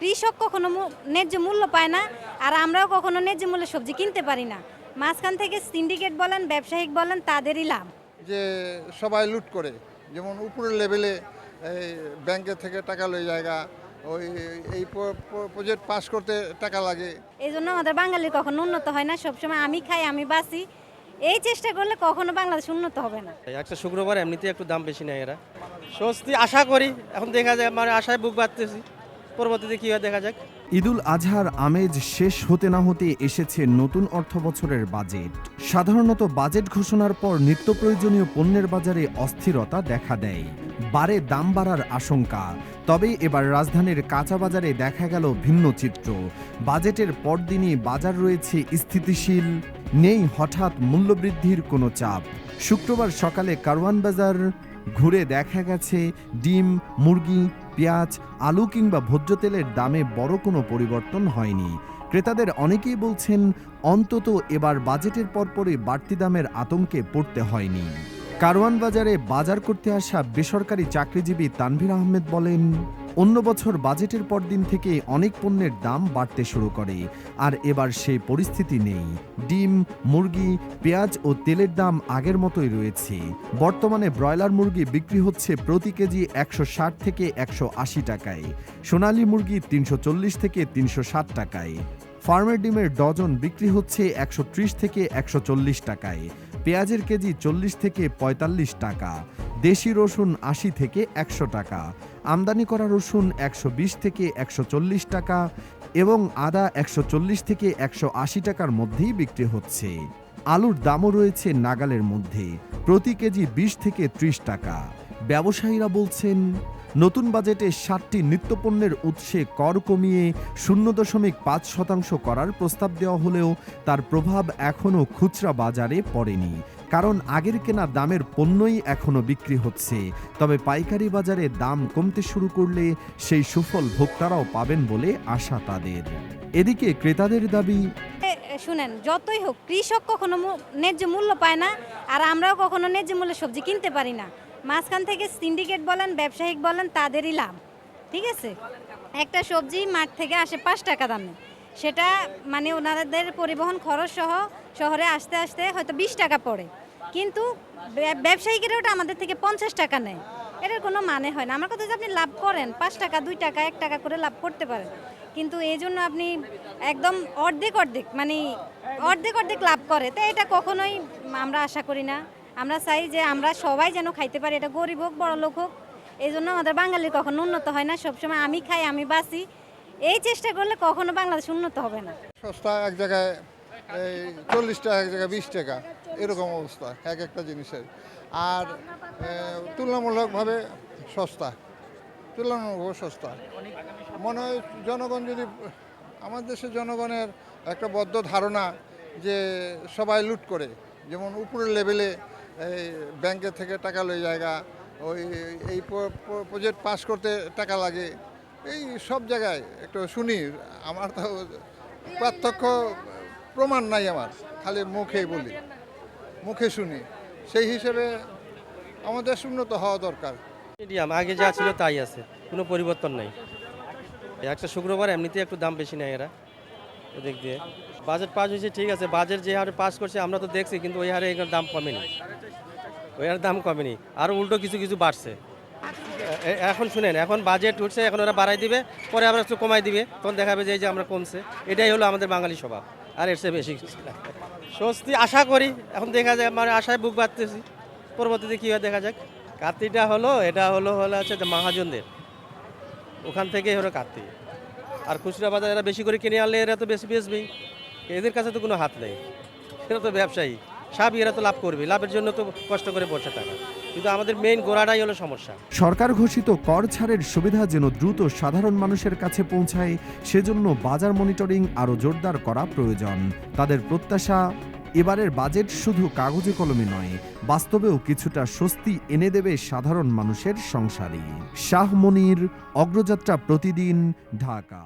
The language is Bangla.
কৃষক কখনো ন্যায্য মূল্য পায় না, আর আমরাও কখনো ন্যায্য মূল্যে সবজি কিনতে পারি না। মাঝখান থেকে সিন্ডিকেট বলেন, ব্যবসায়িক বলেন, তাদেরই লাভ। যে সবাই লুট করে, যেমন উপরের লেভেলে এই ব্যাংকে থেকে টাকা লই জায়গা, ওই এই প্রজেক্ট পাস করতে টাকা লাগে। এই জন্য আমাদের বাঙালির কখনো উন্নত হয় না। সবসময় আমি খাই, আমি বাঁচি, এই চেষ্টা করলে কখনো বাংলাদেশ উন্নত হবে না। একটা শুক্রবার এমনিতে একটু দাম বেশি নেয় এরা। স্বস্তি আশা করি, এখন দেখা যায়, মানে আশায় বুক বাঁধতেছি, পরবর্তীতে কী হয় দেখা যাক। ঈদুল আজহার আমেজ শেষ হতে না হতে এসেছে নতুন অর্থবছরের বাজেট। সাধারণত বাজেট ঘোষণার পর নিত্য প্রয়োজনীয় পণ্যের বাজারে অস্থিরতা দেখা দেয়, বাড়ে দাম বাড়ার আশঙ্কা। তবে এবার রাজধানীর কাঁচা বাজারে দেখা গেল ভিন্ন চিত্র। বাজেটের পরদিনই বাজার রয়েছে স্থিতিশীল, নেই হঠাৎ মূল্যবৃদ্ধির কোনো চাপ। শুক্রবার সকালে কারওয়ান বাজার ঘুরে দেখা গেছে ডিম, মুরগি, পেঁয়াজ, আলু কিংবা ভোজ্য তেলের দামে বড় কোনো পরিবর্তন হয়নি। ক্রেতাদের অনেকেই বলছেন অন্তত এবার বাজেটের পরপরই বাড়তি দামের আতঙ্কে পড়তে হয়নি। কারওয়ান বাজারে বাজার করতে আসা বেসরকারি চাকরিজীবী তানভীর আহমেদ বলেন, অন্য বছর বাজেটের পরদিন থেকে অনেক পণ্যের দাম বাড়তে শুরু করে, আর এবার সেই পরিস্থিতি নেই। ডিম, মুরগি, পেঁয়াজ ও তেলের দাম আগের মতোই রয়েছে। বর্তমানে ব্রয়লার মুরগি বিক্রি হচ্ছে প্রতি কেজি 160 থেকে 180 টাকায়, সোনালী মুরগি 340 থেকে 360 টাকায়, ফার্মের ডিমের ডজন বিক্রি হচ্ছে 130 থেকে 140 টাকায়, পেঁয়াজের কেজি 40 থেকে 45 টাকা, দেশি রসুন 80 থেকে 100 টাকা, আমদানি করা রসুন 120 থেকে 140 টাকা এবং আদা 140 থেকে 180 টাকার মধ্যেই বিক্রি হচ্ছে। আলুর দামও রয়েছে নাগালের মধ্যে, প্রতি কেজি 20 থেকে 30 টাকা। ব্যবসায়ীরা বলছেন, নতুন বাজেটে 7টি নিত্যপণ্যের উৎসে কর কমিয়ে 0.5% করার প্রস্তাব দেওয়া হলেও তার প্রভাব এখনও খুচরা বাজারে পড়েনি, কারণ আগের কেনা দামের পণ্যই এখনও বিক্রি হচ্ছে। তবে পাইকারি বাজারে দাম কমতে শুরু করলে সেই সুফল ভোক্তারাও পাবেন বলে আশা তাদের। এদিকে ক্রেতাদের দাবি, শুনেন, যতই হোক কৃষক কখনো ন্যায্য মূল্য পায় না, আর আমরাও কখনো ন্যায্য মূল্যে সবজি কিনতে পারি না। মাঝখান থেকে সিন্ডিকেট বলেন, ব্যবসায়িক বলেন, তাদেরই লাভ। ঠিক আছে, একটা সবজি মাঠ থেকে আসে 5 টাকা দামে, সেটা মানে ওনাদের পরিবহন খরচ সহ শহরে আসতে আসতে হয়তো 20 টাকা পড়ে, কিন্তু ব্যবসায়িকেরা ওটা আমাদের থেকে 50 টাকা নেয়। এটার কোনো মানে হয় না। আমার কথা যে আপনি লাভ করেন 5 টাকা, 2 টাকা, 1 টাকা করে লাভ করতে পারেন, কিন্তু এই জন্য আপনি একদম অর্ধেক মানে অর্ধেক লাভ করে, তো এটা কখনোই আমরা আশা করি না। আমরা চাই যে আমরা সবাই যেন খাইতে পারি, এটা গরিব হোক বড় লোক হোক, এই জন্য আমাদের বাঙালির কখনো উন্নত হয় না। সবসময় আমি খাই, আমি বাঁচি, এই চেষ্টা করলে কখনো বাংলাদেশ উন্নত হবে না। সস্তা এক জায়গায় এই 40 টাকা, এক জায়গায় 20 টাকা, এরকম অবস্থা এক একটা জিনিসের। আর তুলনামূলকভাবে সস্তা, মনে হয় জনগণ যদি, আমার দেশের জনগণের একটা বদ্ধ ধারণা যে সবাই লুট করে, যেমন উপরের লেভেলে এই ব্যাংকে থেকে টাকা লই জায়গা, ওই এই প্রজেক্ট পাস করতে টাকা লাগে, এই সব জায়গায় একটু শুনি। আমার তো প্রত্যক্ষ প্রমাণ নাই, আমার খালি মুখেই বলি, মুখে শুনি। সেই হিসেবে আমাদের উন্নত হওয়া দরকার। মিডিয়াম আগে যা ছিল তাই আছে, কোনো পরিবর্তন নাই। একটা শুক্রবার এমনিতে একটু দাম বেশি নেয় এরা, ওদিক দিয়ে। বাজেট পাস হয়েছে ঠিক আছে, বাজেট যে হারে পাস করছে আমরা তো দেখছি, কিন্তু ওই হারে এখানে দাম কমেনি, আরও উল্টো কিছু কিছু বাড়ছে। এখন শুনেন, এখন বাজেট উঠছে, এখন ওরা বাড়াই দিবে, পরে আবার একটু কমাই দিবে, তখন দেখাবে যে এই যে আমরা কমছে। এটাই হলো আমাদের বাঙালি স্বভাব, আর এর চেয়ে বেশি কিছু না। স্বস্তি আশা করি, এখন দেখা যায়, মানে আশায় বুক বাঁধতেছি, পরবর্তীতে কী হয় দেখা যাক। কার্তিকটা এটা হলো হচ্ছে মহাজনদের, ওখান থেকেই হলো কার্তিক। আর খুচরা বাজার এরা বেশি করে কিনে আনলে এরা তো বেশি বেচবেই, এদের কাছে তো কোনো হাত নেই, এরা তো ব্যবসায়ী, সব এরা তো লাভ করবে, লাভের জন্য তো কষ্ট করে বসে থাকা, কিন্তু আমাদের মেইন গোড়াটাই হলো সমস্যা। সরকার ঘোষিত কর ছাড়ের সুবিধা যেন দ্রুত সাধারণ মানুষের কাছে পৌঁছায়, সেজন্য বাজার মনিটরিং আরও জোরদার করা প্রয়োজন। তাদের প্রত্যাশা, এবারের বাজেট শুধু কাগজে কলমে নয়, বাস্তবেও কিছুটা স্বস্তি এনে দেবে সাধারণ মানুষের সংসারে। শাহ মনির, অগ্রযাত্রা প্রতিদিন, ঢাকা।